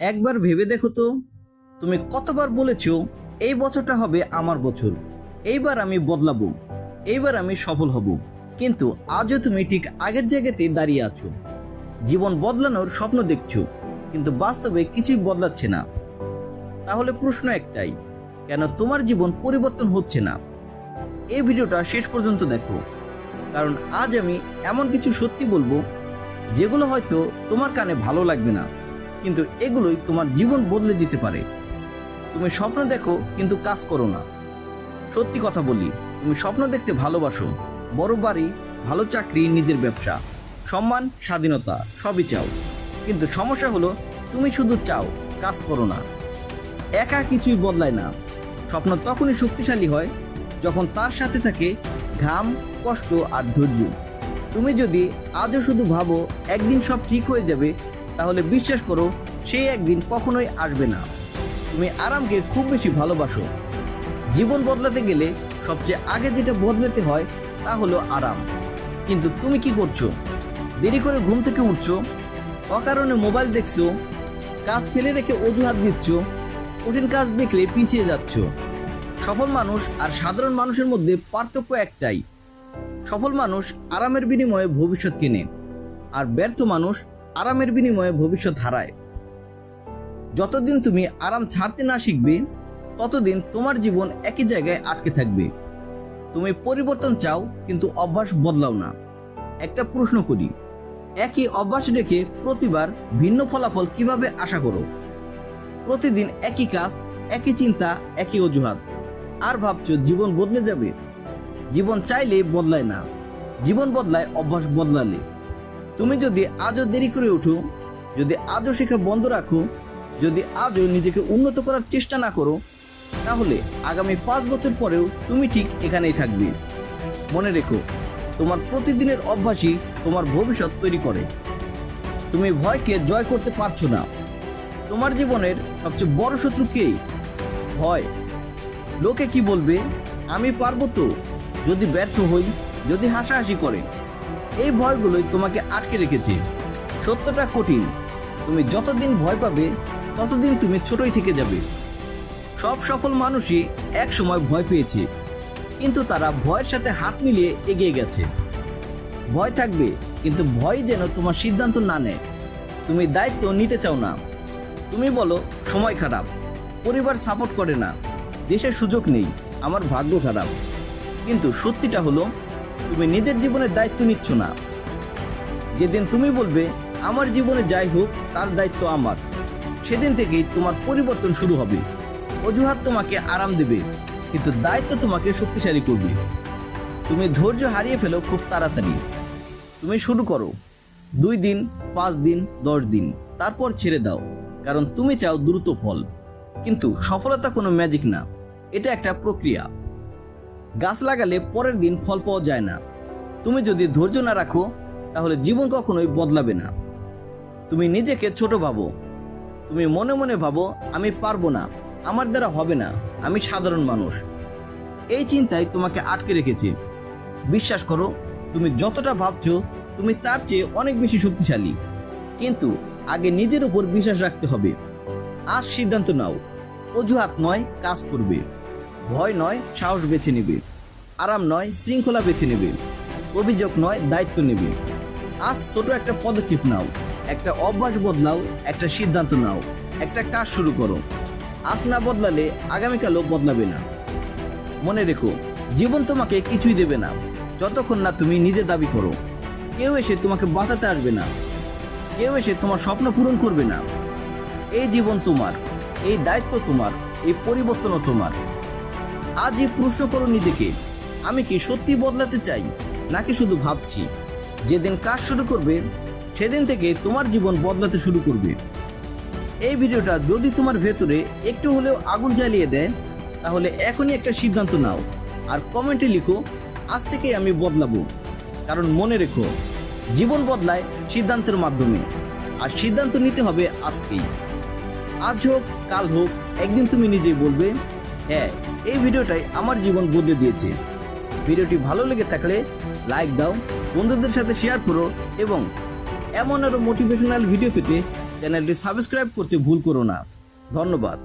একবার ভেবে দেখো তো, তুমি কতবার বলেছো এই বছরটা হবে আমার বছর, এইবার আমি বদলাবো, এইবার আমি সফল হব। কিন্তু আজও তুমি ঠিক আগের জায়গাতেই দাঁড়িয়ে আছো। জীবন বদলানোর স্বপ্ন দেখছো, কিন্তু বাস্তবে কিছুই বদলাচ্ছে না। তাহলে প্রশ্ন একটাই, কেন তোমার জীবন পরিবর্তন হচ্ছে না? এই ভিডিওটা শেষ পর্যন্ত দেখো, কারণ আজ আমি এমন কিছু সত্যি বলবো যেগুলো হয়তো তোমার কানে ভালো লাগবে না, কিন্তু এগুলোই তোমার জীবন বদলে দিতে পারে। তুমি স্বপ্ন দেখো কিন্তু কাজ করো না। সত্যি কথা বলি, তুমি স্বপ্ন দেখতে ভালোবাসো, বড় বাড়ি, ভালো চাকরি, নিজের ব্যবসা, সম্মান, স্বাধীনতা সবই চাও। কিন্তু সমস্যা হলো তুমি শুধু চাও, কাজ করো না। একা কিছুই বদলায় না। স্বপ্ন তখনই শক্তিশালী হয় যখন তার সাথে থাকে ঘাম, কষ্ট আর ধৈর্য। তুমি যদি আজও শুধু ভাবো একদিন সব ঠিক হয়ে যাবে, তাহলে বিশ্বাস করো সেই একদিন কখনোই আসবে না। তুমি আরামকে খুব বেশি ভালোবাসো। জীবন বদলাতে গেলে সবচেয়ে আগে যেটা বদলাতে হয় তা হলো আরাম। কিন্তু তুমি কি করছো? দেরি করে ঘুম থেকে উঠছো, অকারণে মোবাইল দেখছো, কাজ ফেলে রেখে অজুহাত দিচ্ছ, কঠিন কাজ দেখলে পিছিয়ে যাচ্ছ। সফল মানুষ আর সাধারণ মানুষের মধ্যে পার্থক্য একটাই, সফল মানুষ আরামের বিনিময়ে ভবিষ্যৎ কেনে, আর ব্যর্থ মানুষ আরামের বিনিময়ে ভবিষ্যৎ হারায়। যতদিন তুমি আরাম ছাড়তে না শিখবে, ততদিন তোমার জীবন একই জায়গায় আটকে থাকবে। তুমি পরিবর্তন চাও কিন্তু অভ্যাস বদলাও না। একটা প্রশ্ন করি, একই অভ্যাস রেখে প্রতিবার ভিন্ন ফলাফল কিভাবে আশা করো? প্রতিদিন একই কাজ, একই চিন্তা, একই অজুহাত, আর ভাবছো জীবন বদলে যাবে। জীবন চাইলে বদলায় না, জীবন বদলায় অভ্যাস বদলালে। তুমি যদি আজও দেরি করে উঠো, যদি আজও শেখা বন্ধ রাখো, যদি আজও নিজেকে উন্নত করার চেষ্টা না করো, তাহলে আগামী 5 বছর পরেও তুমি ঠিক এখানেই থাকবে। মনে রেখো, তোমার প্রতিদিনের অভ্যাসই তোমার ভবিষ্যৎ তৈরি করে। তুমি ভয়কে জয় করতে পারছো না। তোমার জীবনের সবচেয়ে বড় শত্রু কে? ভয়। লোকে কি বলবে, আমি পারবো তো, যদি ব্যর্থ হই, যদি হাসাহাসি করে, এই ভয়গুলোই তোমাকে আটকে রেখেছে। সত্যটা কঠিন, তুমি যতদিন ভয় পাবে ততদিন তুমি ছোটই থেকে যাবে। সব সফল মানুষই এক সময় ভয় পেয়েছে, কিন্তু তারা ভয়ের সাথে হাত মিলিয়ে এগিয়ে গেছে। ভয় থাকবে, কিন্তু ভয় যেন তোমার সিদ্ধান্ত না নেয়। তুমি দায়িত্ব নিতে চাও না। তুমি বলো সময় খারাপ, পরিবার সাপোর্ট করে না, দেশের সুযোগ নেই, আমার ভাগ্য খারাপ। কিন্তু সত্যিটা হলো তুমি নিজের জীবনের দায়িত্ব নিচ্ছ না। যেদিন তুমি বলবে আমার জীবনে যাই হোক তার দায়িত্ব আমার, সেদিন থেকেই তোমার পরিবর্তন শুরু হবে। অজুহাত তোমাকে আরাম দেবে, কিন্তু দায়িত্ব তোমাকে শক্তিশালী করবে। তুমি ধৈর্য হারিয়ে ফেলো খুব তাড়াতাড়ি। তুমি শুরু করো 2 দিন, 5 দিন, 10 দিন, তারপর ছেড়ে দাও, কারণ তুমি চাও দ্রুত ফল। কিন্তু সফলতা কোনো ম্যাজিক না, এটা একটা প্রক্রিয়া। গাছ লাগালে পরের দিন ফল পাওয়া যায় না। তুমি যদি ধৈর্য না রাখো, তাহলে জীবন কখনোই বদলাবে না। তুমি নিজেকে ছোট ভাবো, তুমি মনে মনে ভাবো আমি পারবো না, আমার দ্বারা হবে না, আমি সাধারণ মানুষ। এই চিন্তাই তোমাকে আটকে রেখেছে। বিশ্বাস করো, তুমি যতটা ভাবছো তুমি তার চেয়ে অনেক বেশি শক্তিশালী। কিন্তু আগে নিজের উপর বিশ্বাস রাখতে হবে। আজ সিদ্ধান্ত নাও, অজুহাত নয়, কাজ করবে। ভয় নয়, সাহস বেছে নেবে। আরাম নয়, শৃঙ্খলা বেছে নেবে। অভিযোগ নয়, দায়িত্ব নেবে। আজ ছোট একটা পদক্ষেপ নাও, একটা অভ্যাস বদলাও, একটা সিদ্ধান্ত নাও, একটা কাজ শুরু করো। আজ না বদলালে আগামীকালও বদলাবে না। মনে রেখো, জীবন তোমাকে কিছুই দেবে না যতক্ষণ না তুমি নিজে দাবি করো। কেউ এসে তোমাকে বাঁচাতে আসবে না, কেউ এসে তোমার স্বপ্ন পূরণ করবে না। এই জীবন তোমার, এই দায়িত্ব তোমার, এই পরিবর্তনও তোমার। আজই প্রশ্ন করো নিজেকে, আমি কি সত্যি বদলাতে চাই, নাকি শুধু ভাবছি? যেদিন কাজ শুরু করবে, সেদিন থেকে তোমার জীবন বদলাতে শুরু করবে। এই ভিডিওটা যদি তোমার ভেতরে একটু হলেও আগুন জ্বালিয়ে দেয়, তাহলে এখনই একটা সিদ্ধান্ত নাও আর কমেন্টে লিখো, আজ থেকে আমি বদলাবো। কারণ মনে রেখো, জীবন বদলায় সিদ্ধান্তের মাধ্যমে, আর সিদ্ধান্ত নিতে হবে আজকেই। আজ হোক কাল হোক, একদিন তুমি নিজেই বলবে, হ্যাঁ, এই ভিডিওটাই আমার জীবন বদলে দিয়েছে। ভিডিওটি ভালো লেগে থাকলে লাইক দাও, বন্ধুদের সাথে শেয়ার করো, এবং এমন আরো মোটিভেশনাল ভিডিও পেতে চ্যানেলটি সাবস্ক্রাইব করতে ভুল করো না। ধন্যবাদ।